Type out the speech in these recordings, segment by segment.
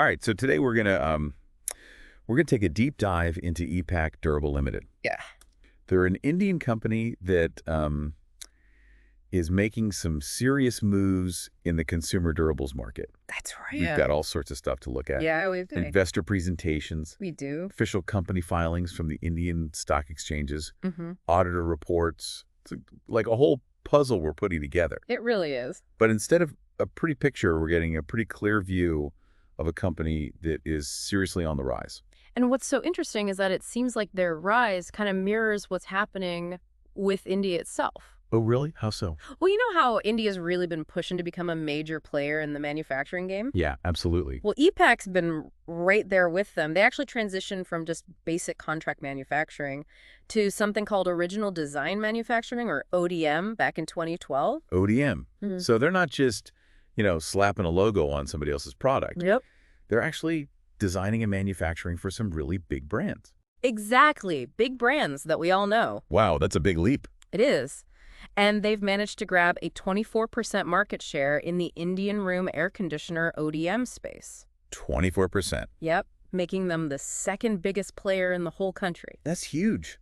All right, so today we're gonna take a deep dive into Epack Durable Ltd. Yeah, They're an Indian company that is making some serious moves in the consumer durables market. that's We've right. got all sorts of stuff to look at. Yeah, we do. Investor presentations, We do. official company filings from the Indian stock exchanges, Mm-hmm. auditor reports. It's like a whole puzzle we're putting together. It really is. But instead of a pretty picture, we're getting a pretty clear view of a company that is seriously on the rise. And what's so interesting is that it seems like their rise kind of mirrors what's happening with India itself. Oh, really? How so? Well, you know how India's really been pushing to become a major player in the manufacturing game? Yeah, absolutely. Well, Epack's been right there with them. They actually transitioned from just basic contract manufacturing to something called original design manufacturing, or ODM, back in 2012. ODM. Mhm. So they're not just, slapping a logo on somebody else's product. Yep. They're actually designing and manufacturing for some really big brands. Exactly. Big brands that we all know. Wow, that's a big leap. It is. And they've managed to grab a 24% market share in the Indian room air conditioner ODM space. 24%. Yep, making them the second biggest player in the whole country. That's huge,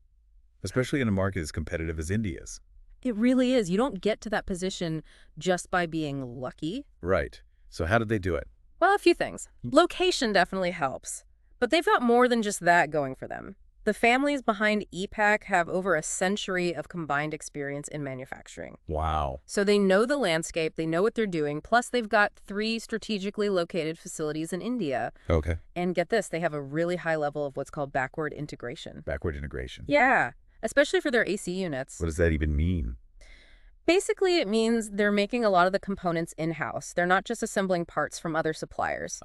especially in a market as competitive as India's. It really is. You don't get to that position just by being lucky. Right. So how did they do it? Well, a few things. Location definitely helps, but they've got more than just that going for them. The families behind Epack have over a century of combined experience in manufacturing. Wow. So they know the landscape, they know what they're doing, plus they've got 3 strategically located facilities in India. Okay. And get this, they have a really high level of what's called backward integration. Backward integration. Yeah, especially for their AC units. What does that even mean? Basically, it means they're making a lot of the components in-house. They're not just assembling parts from other suppliers.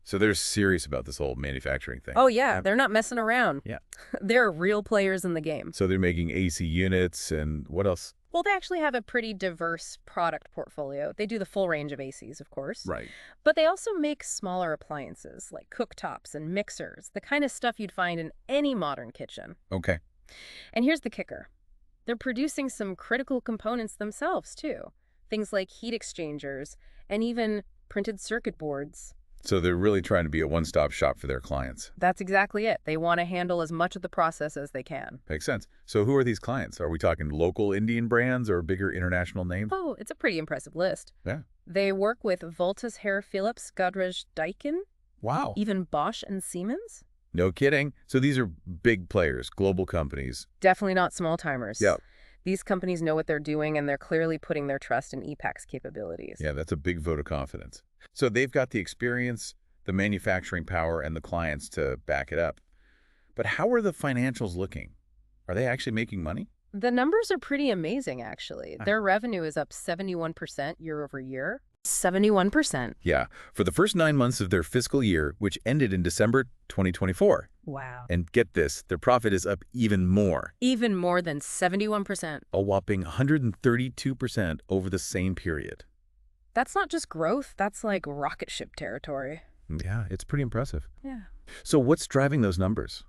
So they're serious about this whole manufacturing thing. Oh, yeah, they're not messing around. Yeah. They're real players in the game. So they're making AC units and what else? Well, they actually have a pretty diverse product portfolio. They do the full range of ACs, of course. Right. But they also make smaller appliances like cooktops and mixers, the kind of stuff you'd find in any modern kitchen. Okay. And here's the kicker. They're producing some critical components themselves, too. Things like heat exchangers and even printed circuit boards. So they're really trying to be a one-stop shop for their clients. That's exactly it. They want to handle as much of the process as they can. Makes sense. So who are these clients? Are we talking local Indian brands or bigger international names? Oh, it's a pretty impressive list. Yeah. They work with Voltas, Hair Phillips, Godrej, Daikin, Wow. even Bosch and Siemens. No kidding. So these are big players, global companies. Definitely not small-timers. Yeah. These companies know what they're doing, and they're clearly putting their trust in Epack's capabilities. Yeah, that's a big vote of confidence. So they've got the experience, the manufacturing power, and the clients to back it up. But how are the financials looking? Are they actually making money? The numbers are pretty amazing, actually. Their revenue is up 71% year over year. 71%. Yeah, for the first 9 months of their fiscal year, which ended in December 2024. Wow. And get this, their profit is up even more, Even more than 71%. a whopping 132% over the same period. That's not just growth, that's like rocket ship territory. Yeah, it's pretty impressive. Yeah. So what's driving those numbers?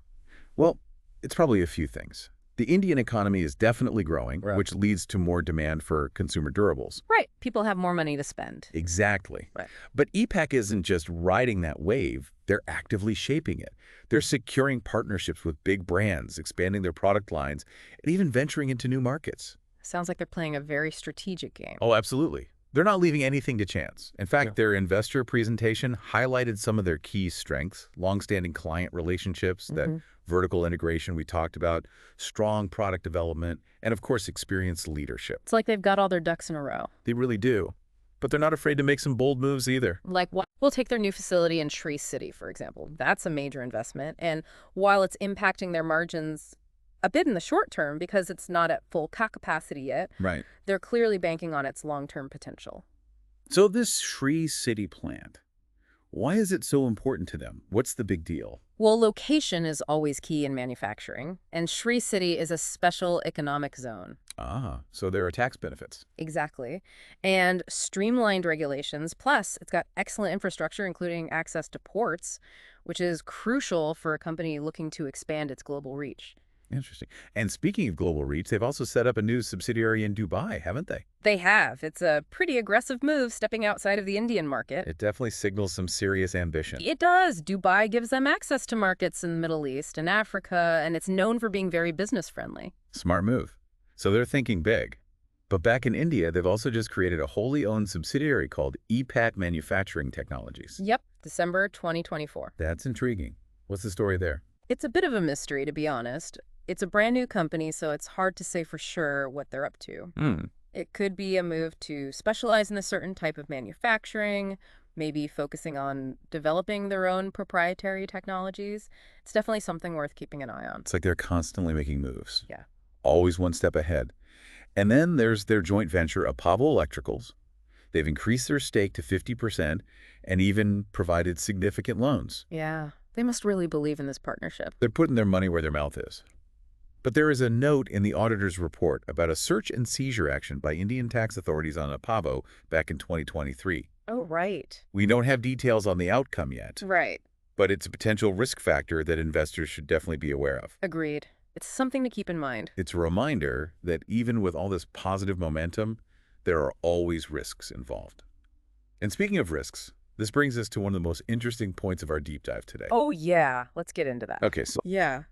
Well, it's probably a few things. The Indian economy is definitely growing, Right. which leads to more demand for consumer durables. Right. People have more money to spend. Exactly. Right. But Epack isn't just riding that wave, they're actively shaping it. They're securing partnerships with big brands, expanding their product lines, and even venturing into new markets. Sounds like they're playing a very strategic game. Oh, absolutely. They're not leaving anything to chance. In fact, their investor presentation highlighted some of their key strengths: longstanding client relationships, that vertical integration we talked about, strong product development, and of course, experienced leadership. It's like they've got all their ducks in a row. They really do. But they're not afraid to make some bold moves either. Like, we'll take their new facility in Sri City, for example. That's a major investment. And while it's impacting their margins a bit in the short term because it's not at full capacity yet, Right. they're clearly banking on its long-term potential. So this Sri City plant, why is it so important to them? What's the big deal? Well, location is always key in manufacturing, and Sri City is a special economic zone. So there are tax benefits. Exactly. And streamlined regulations, plus it's got excellent infrastructure, including access to ports, which is crucial for a company looking to expand its global reach. Interesting. And speaking of global reach, they've also set up a new subsidiary in Dubai, haven't they? They have. It's a pretty aggressive move stepping outside of the Indian market. It definitely signals some serious ambition. It does. Dubai gives them access to markets in the Middle East and Africa, and it's known for being very business-friendly. Smart move. So they're thinking big. But back in India, they've also just created a wholly owned subsidiary called Epack Manufacturing Technologies. Yep, December 2024. That's intriguing. What's the story there? It's a bit of a mystery, to be honest. It's a brand new company, so it's hard to say for sure what they're up to. It could be a move to specialize in a certain type of manufacturing, maybe focusing on developing their own proprietary technologies. It's definitely something worth keeping an eye on. It's like they're constantly making moves. Yeah. Always one step ahead. And then there's their joint venture, Apavo Electricals. They've increased their stake to 50% and even provided significant loans. Yeah, they must really believe in this partnership. They're putting their money where their mouth is. But there is a note in the auditor's report about a search and seizure action by Indian tax authorities on Apavo back in 2023. Oh, right. We don't have details on the outcome yet, Right. but it's a potential risk factor that investors should definitely be aware of. Agreed. It's something to keep in mind. It's a reminder that even with all this positive momentum, there are always risks involved. And speaking of risks, this brings us to one of the most interesting points of our deep dive today. Oh, yeah. Let's get into that. Okay, so Yeah.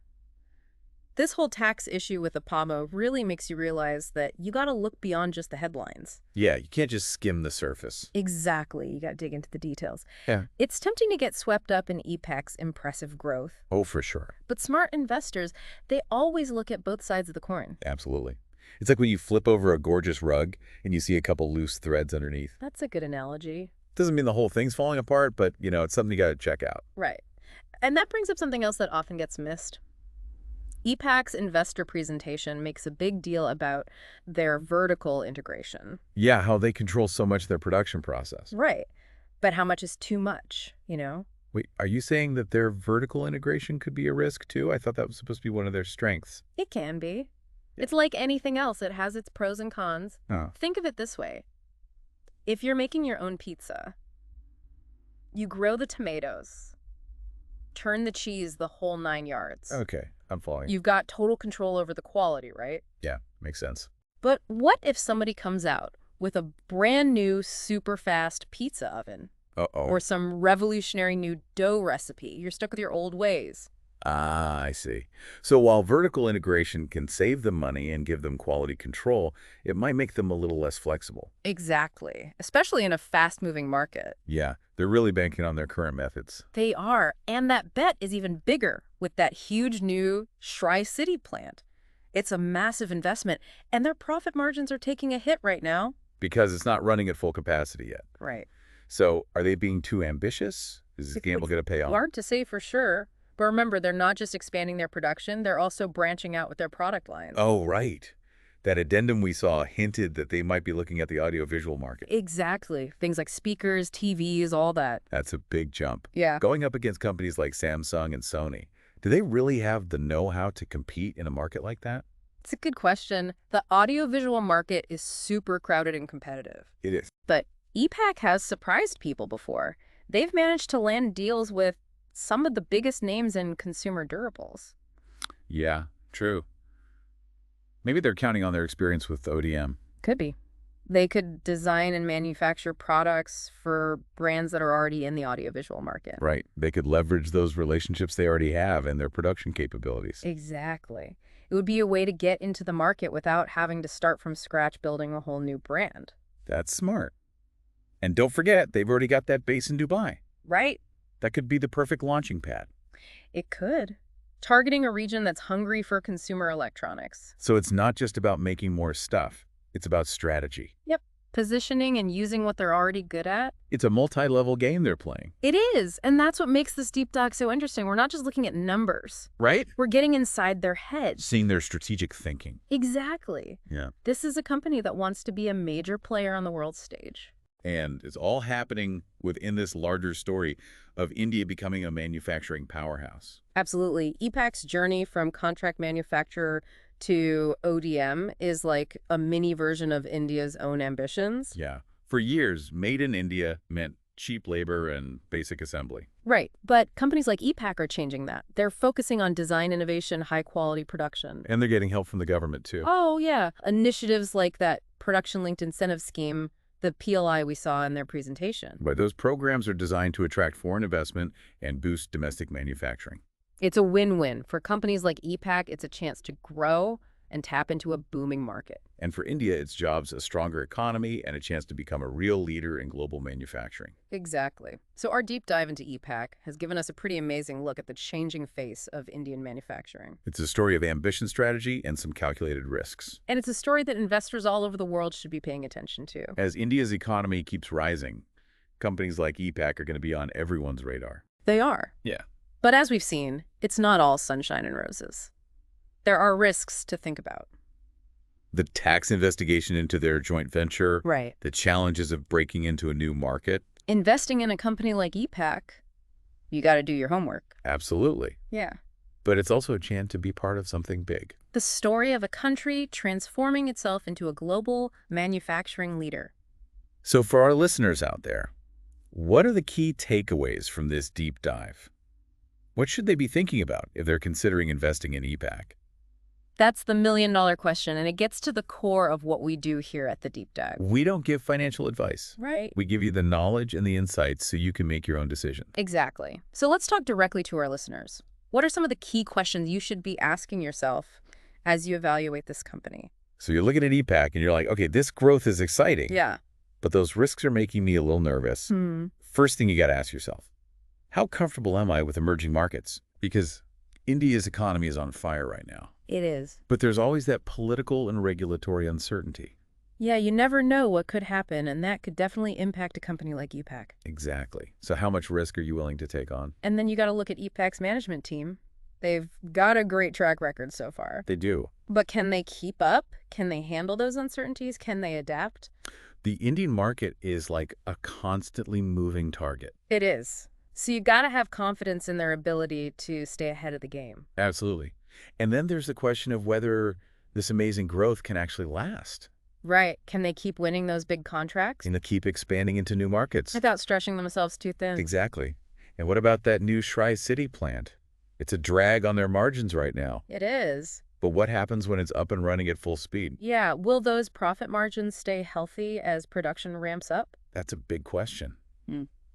This whole tax issue with Apamo really makes you realize that you got to look beyond just the headlines. yeah, you can't just skim the surface. Exactly. You got to dig into the details. Yeah. It's tempting to get swept up in Epack's impressive growth. Oh, for sure. But smart investors, they always look at both sides of the coin. Absolutely. It's like when you flip over a gorgeous rug and you see a couple loose threads underneath. That's a good analogy. Doesn't mean the whole thing's falling apart, but, it's something you got to check out. Right. And that brings up something else that often gets missed. Epack's investor presentation makes a big deal about their vertical integration. Yeah, how they control so much of their production process. Right. But how much is too much, Wait, are you saying that their vertical integration could be a risk too? I thought that was supposed to be one of their strengths. It can be. Yeah. It's like anything else. It has its pros and cons. Oh. Think of it this way. If you're making your own pizza, you grow the tomatoes, turn the cheese the whole 9 yards. Okay, I'm following. You've got total control over the quality, right? Yeah, makes sense. But what if somebody comes out with a brand new super fast pizza oven? Uh-oh. Or some revolutionary new dough recipe? You're stuck with your old ways. Ah, I see. So while vertical integration can save them money and give them quality control, it might make them a little less flexible. Exactly. Especially in a fast-moving market. Yeah, they're really banking on their current methods. They are. And that bet is even bigger with that huge new Tri-City plant. It's a massive investment, and their profit margins are taking a hit right now. Because it's not running at full capacity yet. Right. So are they being too ambitious? Is this gamble going to pay off? Hard to say for sure. But remember, they're not just expanding their production, they're also branching out with their product lines. Oh, right. That addendum we saw hinted that they might be looking at the audiovisual market. Exactly. Things like speakers, TVs, all that. That's a big jump. Yeah. Going up against companies like Samsung and Sony, do they really have the know-how to compete in a market like that? It's a good question. The audiovisual market is super crowded and competitive. It is. But Epack has surprised people before. They've managed to land deals with some of the biggest names in consumer durables. Yeah, true. Maybe they're counting on their experience with ODM. Could be. They could design and manufacture products for brands that are already in the audiovisual market. Right. They could leverage those relationships they already have and their production capabilities. Exactly. It would be a way to get into the market without having to start from scratch building a whole new brand. That's smart. And don't forget, they've already got that base in Dubai. Right. That could be the perfect launching pad. It could. Targeting a region that's hungry for consumer electronics. So it's not just about making more stuff. It's about strategy. Yep. Positioning and using what they're already good at. It's a multi-level game they're playing. It is. And that's what makes this deep dive so interesting. We're not just looking at numbers. Right? We're getting inside their heads. Seeing their strategic thinking. Exactly. Yeah. This is a company that wants to be a major player on the world stage. And it's all happening within this larger story of India becoming a manufacturing powerhouse. Absolutely. Epack's journey from contract manufacturer to ODM is like a mini version of India's own ambitions. Yeah. For years, made in India meant cheap labor and basic assembly. Right. But companies like Epack are changing that. They're focusing on design innovation, high-quality production. And they're getting help from the government, too. Oh, yeah. Initiatives like that production-linked incentive scheme, the PLI we saw in their presentation. But those programs are designed to attract foreign investment and boost domestic manufacturing. It's a win-win. For companies like Epack, it's a chance to grow and tap into a booming market. And for India, it's jobs, a stronger economy, and a chance to become a real leader in global manufacturing. Exactly. So our deep dive into Epack has given us a pretty amazing look at the changing face of Indian manufacturing. It's a story of ambition, strategy, and some calculated risks. And it's a story that investors all over the world should be paying attention to. As India's economy keeps rising, companies like Epack are going to be on everyone's radar. They are. Yeah. But as we've seen, it's not all sunshine and roses. There are risks to think about. The tax investigation into their joint venture, Right. the challenges of breaking into a new market. Investing in a company like Epack, you got to do your homework. Absolutely. Yeah. But it's also a chance to be part of something big. The story of a country transforming itself into a global manufacturing leader. So for our listeners out there, what are the key takeaways from this deep dive? What should they be thinking about if they're considering investing in Epack? That's the million-dollar question, and it gets to the core of what we do here at the Deep Dive. We don't give financial advice. Right. We give you the knowledge and the insights so you can make your own decision. Exactly. So let's talk directly to our listeners. What are some of the key questions you should be asking yourself as you evaluate this company? So you're looking at Epack and you're like, okay, this growth is exciting. Yeah. But those risks are making me a little nervous. First thing you got to ask yourself, how comfortable am I with emerging markets? Because India's economy is on fire right now. It is. But there's always that political and regulatory uncertainty. Yeah, you never know what could happen, and that could definitely impact a company like Epack. Exactly. So how much risk are you willing to take on? And then you got to look at Epack's management team. They've got a great track record so far. They do. But can they keep up? Can they handle those uncertainties? Can they adapt? The Indian market is like a constantly moving target. It is. So you got to have confidence in their ability to stay ahead of the game. Absolutely. And then there's the question of whether this amazing growth can actually last. Right. Can they keep winning those big contracts? And to keep expanding into new markets. Without stretching themselves too thin. Exactly. And what about that new Shri City plant? It's a drag on their margins right now. It is. But what happens when it's up and running at full speed? Yeah. Will those profit margins stay healthy as production ramps up? That's a big question.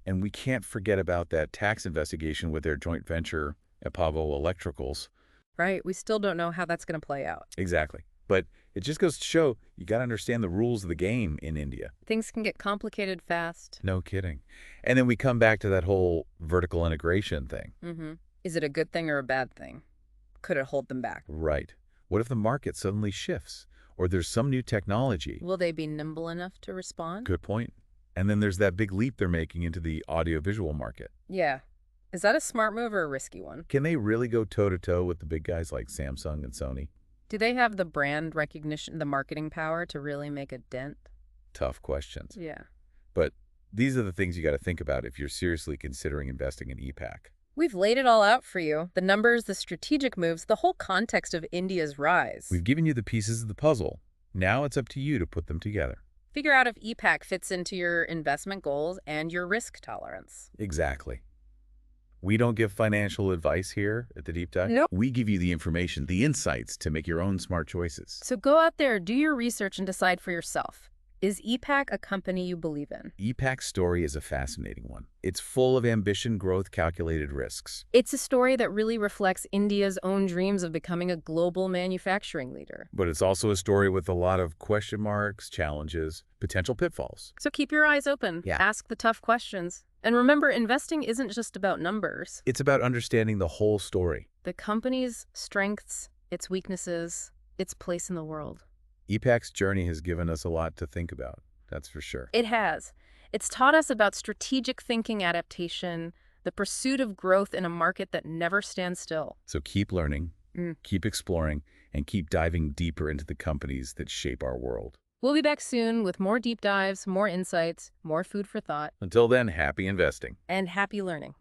And we can't forget about that tax investigation with their joint venture, Apavo Electricals. Right. We still don't know how that's going to play out. Exactly. But it just goes to show you got to understand the rules of the game in India. Things can get complicated fast. No kidding. And then we come back to that whole vertical integration thing. Is it a good thing or a bad thing? Could it hold them back? Right. What if the market suddenly shifts or there's some new technology? Will they be nimble enough to respond? Good point. And then there's that big leap they're making into the audiovisual market. Yeah. Is that a smart move or a risky one? Can they really go toe-to-toe with the big guys like Samsung and Sony? Do they have the brand recognition, the marketing power to really make a dent? Tough questions. Yeah. But these are the things you got to think about if you're seriously considering investing in Epack. We've laid it all out for you. The numbers, the strategic moves, the whole context of India's rise. We've given you the pieces of the puzzle. Now it's up to you to put them together. Figure out if Epack fits into your investment goals and your risk tolerance. Exactly. We don't give financial advice here at the Deep Dive. Nope. We give you the information, the insights to make your own smart choices. So go out there, do your research, and decide for yourself. Is Epack a company you believe in? Epack's story is a fascinating one. It's full of ambition, growth, calculated risks. It's a story that really reflects India's own dreams of becoming a global manufacturing leader. But it's also a story with a lot of question marks, challenges, potential pitfalls. So keep your eyes open. Yeah. Ask the tough questions. And remember, investing isn't just about numbers. It's about understanding the whole story. The company's strengths, its weaknesses, its place in the world. Epack's journey has given us a lot to think about, that's for sure. It has. It's taught us about strategic thinking, adaptation, the pursuit of growth in a market that never stands still. So keep learning, keep exploring, and keep diving deeper into the companies that shape our world. We'll be back soon with more deep dives, more insights, more food for thought. Until then, happy investing. And happy learning.